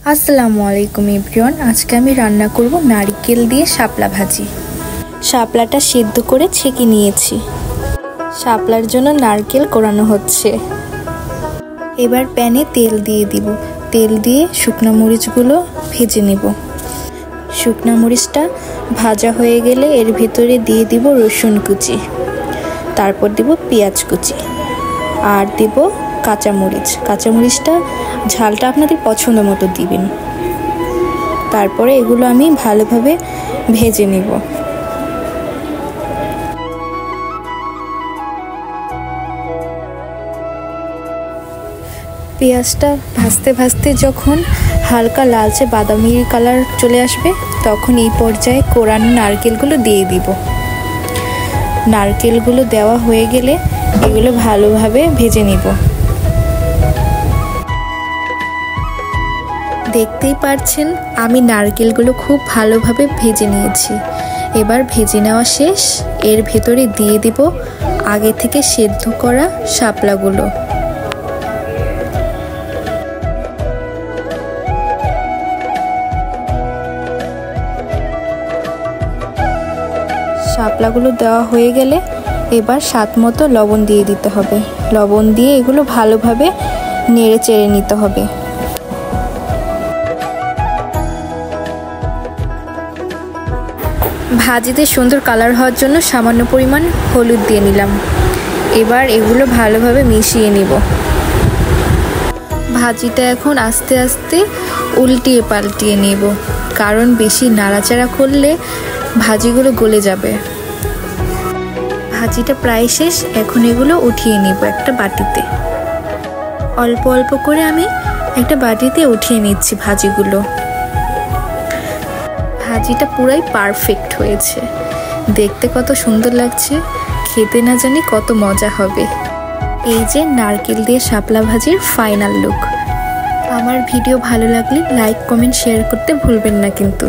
আসসালামু আলাইকুম এভরিওয়ান। আজকে আমি রান্না করব নারকেল দিয়ে শাপলা ভাজি। শাপলাটা সিদ্ধ করে ছেঁকে নিয়েছি। শাপলার জন্য নারকেল কোরানো হচ্ছে। এবার প্যানে তেল দিয়ে দিব। তেল দিয়ে শুকনো মরিচগুলো ভেজে নেব। শুকনো মরিচটা ভাজা হয়ে গেলে এর ভিতরে দিয়ে দিব রসুন কুচি, তারপর দিব পেঁয়াজ কুচি আর দিব কাঁচামরিচ। কাঁচামরিচটা ঝালটা আপনাদের পছন্দ মতো দিবেন। তারপরে এগুলো আমি ভালোভাবে ভেজে নেব। পেঁয়াজটা ভাজতে ভাজতে যখন হালকা লালচে বাদামি কালার চলে আসবে তখন এই পর্যায়ে কোরানো নারকেলগুলো দিয়ে দিব। নারকেলগুলো দেওয়া হয়ে গেলে এগুলো ভালোভাবে ভেজে নিব। দেখতেই পাচ্ছেন আমি নারকেলগুলো খুব ভালোভাবে ভেজে নিয়েছি। এবার ভেজে নেওয়া শেষ। এর ভেতরে দিয়ে দিব আগে থেকে সেদ্ধ করা শাপলাগুলো। শাপলাগুলো দেওয়া হয়ে গেলে এবার স্বাদ মতো লবণ দিয়ে দিতে হবে। লবণ দিয়ে এগুলো ভালোভাবে নেড়ে চেড়ে নিতে হবে। ভাজিতে সুন্দর কালার হওয়ার জন্য সামান্য পরিমাণ হলুদ দিয়ে নিলাম। এবার এগুলো ভালোভাবে মিশিয়ে নিব। ভাজিটা এখন আস্তে আস্তে উল্টিয়ে পাল্টিয়ে নেব, কারণ বেশি নাড়াচাড়া করলে ভাজিগুলো গলে যাবে। ভাজিটা প্রায় শেষ। এখন এগুলো উঠিয়ে নিব একটা বাটিতে। অল্প অল্প করে আমি একটা বাটিতে উঠিয়ে নিচ্ছি ভাজিগুলো। ভাজিটা পুরাই পারফেক্ট হয়েছে। দেখতে কত সুন্দর লাগছে, খেতে না জানি কত মজা হবে। এই যে নারকেল দিয়ে শাপলা ভাজির ফাইনাল লুক। আমার ভিডিও ভালো লাগলে লাইক, কমেন্ট, শেয়ার করতে ভুলবেন না কিন্তু।